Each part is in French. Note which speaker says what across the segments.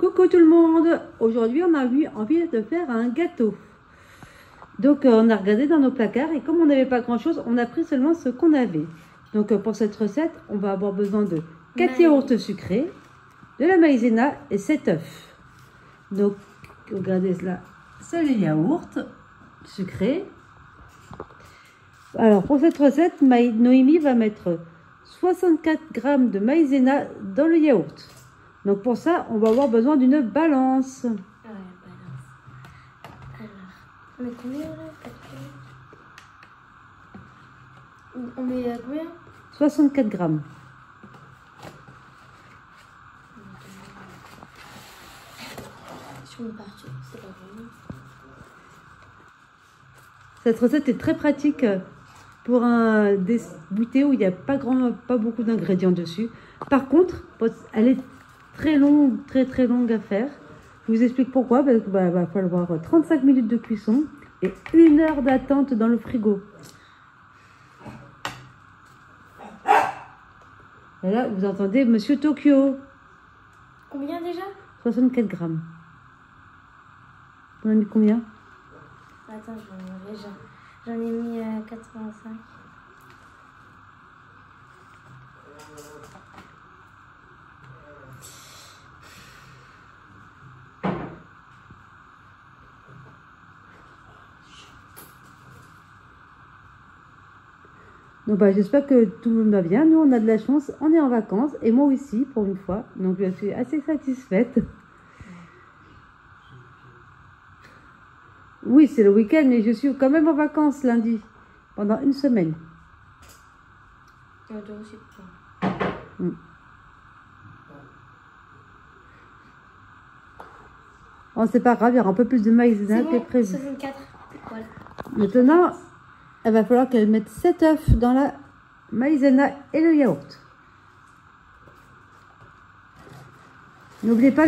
Speaker 1: Coucou tout le monde! Aujourd'hui, on a eu envie de faire un gâteau. Donc, on a regardé dans nos placards et comme on n'avait pas grand chose, on a pris seulement ce qu'on avait. Donc, pour cette recette, on va avoir besoin de 4 yaourts sucrés, de la maïzena et 7 œufs. Donc, regardez là, c'est les yaourts sucrés. Alors, pour cette recette, Noémie va mettre 64 g de maïzena dans le yaourt. Donc pour ça, on va avoir besoin d'une balance.
Speaker 2: Ah ouais, balance. Alors, on met combien là? On met combien?
Speaker 1: 64 g.
Speaker 2: Sur une partie, c'est pas vrai.
Speaker 1: Cette recette est très pratique pour un goûter où il n'y a pas beaucoup d'ingrédients dessus. Par contre, elle est très longue à faire. Je vous explique pourquoi. Parce qu'il va falloir 35 minutes de cuisson et 1 heure d'attente dans le frigo. Et là, vous entendez Monsieur Tokyo.
Speaker 2: Combien déjà?
Speaker 1: 64 g. On a mis combien?
Speaker 2: Attends, j'en ai mis 85.
Speaker 1: Donc j'espère que tout le monde va bien. Nous, on a de la chance, on est en vacances et moi aussi pour une fois. Donc je suis assez satisfaite. Oui, c'est le week-end, mais je suis quand même en vacances lundi pendant 1 semaine.
Speaker 2: Toi aussi.
Speaker 1: Oh, c'est pas grave, il y aura un peu plus de maïzena que prévu.
Speaker 2: 64. Voilà.
Speaker 1: Maintenant, il va falloir qu'elle mette 7 œufs dans la maïzena et le yaourt. N'oubliez pas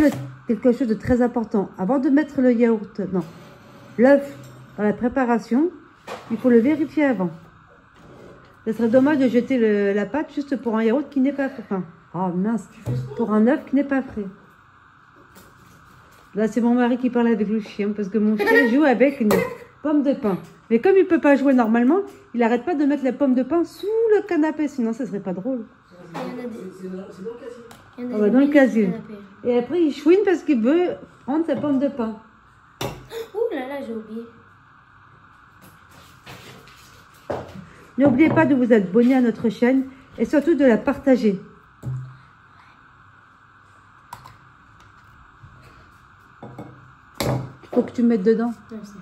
Speaker 1: quelque chose de très important. Avant de mettre le yaourt, non, l'œuf dans la préparation, il faut le vérifier avant. Ce serait dommage de jeter la pâte juste pour un yaourt qui n'est pas frais. Enfin, oh mince, pour un œuf qui n'est pas frais. Là, c'est mon mari qui parle avec le chien parce que mon chien joue avec une pomme de pain. Mais comme il ne peut pas jouer normalement, il n'arrête pas de mettre la pomme de pain sous le canapé, sinon ce serait pas drôle.
Speaker 2: C'est dans le casier.
Speaker 1: On va dans le casier. Et après, il chouine parce qu'il veut prendre sa pomme de pain.
Speaker 2: Ouh là là, j'ai oublié.
Speaker 1: N'oubliez pas de vous abonner à notre chaîne et surtout de la partager. Faut que tu mettes dedans.
Speaker 2: Non, c'est...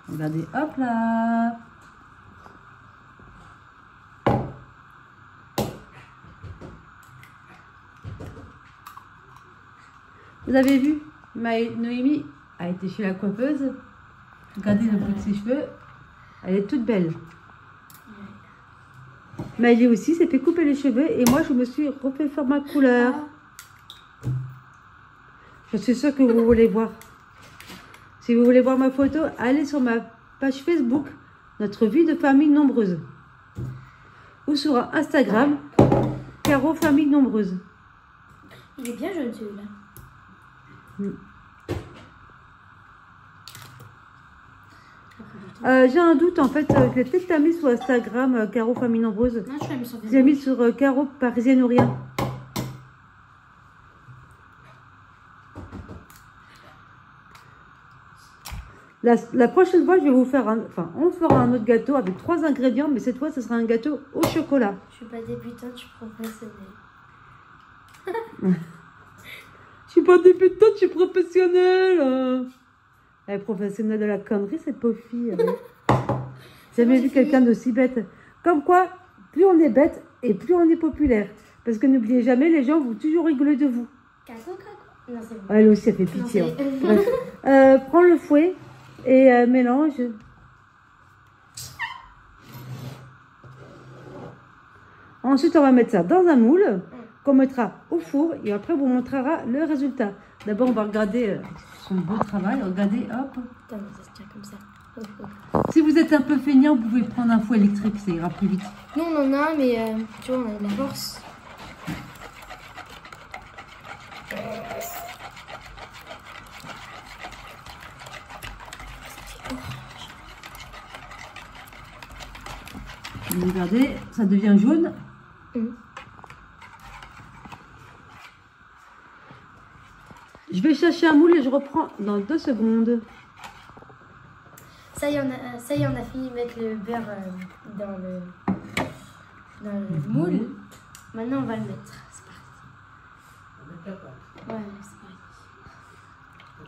Speaker 1: Regardez, hop là. Vous avez vu, Noémie a été chez la coiffeuse. Regardez le bout de ses cheveux. Elle est toute belle. Maëlie aussi s'est fait couper les cheveux et moi je me suis refait faire ma couleur. Je suis sûre que vous voulez voir. Si vous voulez voir ma photo, allez sur ma page Facebook, notre vie de famille nombreuse. Ou sur Instagram, Caro Famille Nombreuse.
Speaker 2: Il est bien jeune celui-là.
Speaker 1: J'ai un doute en fait, je l'ai peut-être pas mis sur Instagram, Caro Famille Nombreuse.
Speaker 2: Non, je l'ai mis sur Facebook.
Speaker 1: J'ai mis sur Caro Parisienne ou rien. La prochaine fois, je vais vous faire on fera un autre gâteau avec 3 ingrédients, mais cette fois, ce sera un gâteau au chocolat.
Speaker 2: Je suis pas débutante, je suis professionnelle.
Speaker 1: Je suis pas débutante, je suis professionnelle. Elle est professionnelle de la connerie, cette pauvre fille. J'ai jamais vu quelqu'un d'aussi bête. Comme quoi, plus on est bête et plus on est populaire. Parce que n'oubliez jamais, les gens vont toujours rigoler de vous.
Speaker 2: Caco. Non, c'est bon.
Speaker 1: Elle aussi, elle fait pitié.
Speaker 2: Non,
Speaker 1: Bref. Prends le fouet et mélange. Ensuite, on va mettre ça dans un moule qu'on mettra au four et après, on vous montrera le résultat. D'abord, on va regarder son beau travail. Regardez, hop.
Speaker 2: Attends, ça se tient comme ça.
Speaker 1: Si vous êtes un peu feignant, vous pouvez prendre un fouet électrique, ça ira plus vite.
Speaker 2: Nous, on en a un, mais tu vois, on a de la force.
Speaker 1: Regardez, ça devient jaune. Je vais chercher un moule et je reprends dans 2 secondes.
Speaker 2: Ça y est, on a fini de mettre le beurre dans le moule. Maintenant, on va le mettre. C'est parti.
Speaker 3: On va mettre la pâte.
Speaker 2: Ouais, c'est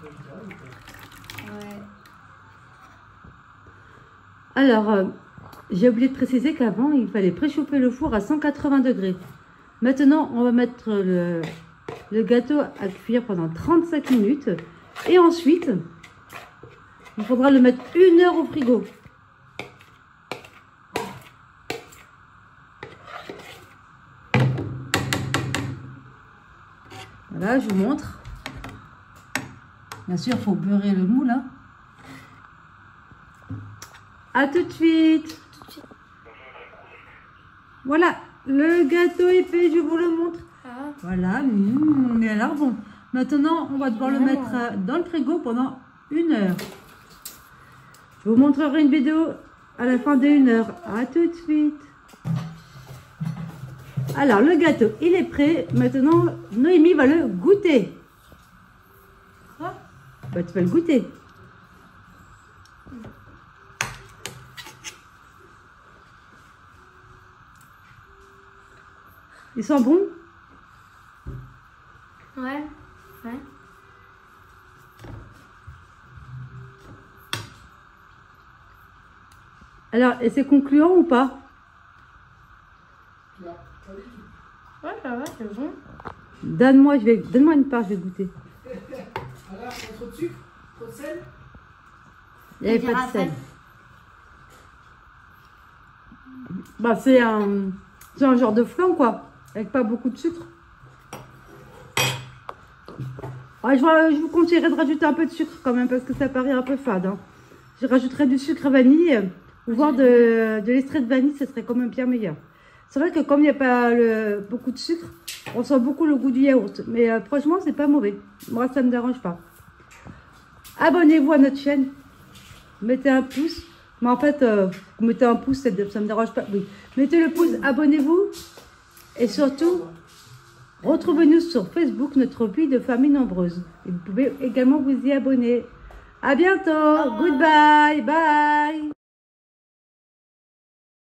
Speaker 2: parti. Ouais.
Speaker 1: Alors, j'ai oublié de préciser qu'avant, il fallait préchauffer le four à 180 degrés. Maintenant, on va mettre le gâteau à cuire pendant 35 minutes. Et ensuite, il faudra le mettre 1 heure au frigo. Voilà, je vous montre. Bien sûr, il faut beurrer le moule. Hein. À tout de suite. Voilà, le gâteau est fait, je vous le montre.
Speaker 2: Ah.
Speaker 1: Voilà, mais alors bon. Maintenant, on va devoir le mettre dans le frigo pendant 1 heure. Je vous montrerai une vidéo à la fin de 1 heure. À tout de suite. Alors, le gâteau, il est prêt. Maintenant, Noémie va le goûter. Bah, tu vas le goûter. Il sent bon?
Speaker 2: Ouais. Ouais.
Speaker 1: Alors, et c'est concluant ou pas?
Speaker 2: Ouais, ça va, c'est bon.
Speaker 1: Donne-moi une part, je vais goûter.
Speaker 3: Alors, trop de sucre? Trop de sel?
Speaker 1: Il n'y avait pas de sel. Bah, c'est un genre de flan, quoi. Avec pas beaucoup de sucre. Ouais, je vous conseillerais de rajouter un peu de sucre quand même, parce que ça paraît un peu fade. Hein. Je rajouterais du sucre vanille, ou voire de l'extrait de vanille, ce serait quand même bien meilleur. C'est vrai que comme il n'y a pas beaucoup de sucre, on sent beaucoup le goût du yaourt. Mais franchement, c'est pas mauvais. Moi, ça ne me dérange pas. Abonnez-vous à notre chaîne. Mettez un pouce. Mais en fait, mettez un pouce, ça ne me dérange pas. Oui. Mettez le pouce, abonnez-vous. Et surtout, retrouvez-nous sur Facebook, notre vie de famille nombreuse. Et vous pouvez également vous y abonner. À bientôt. Goodbye. Bye.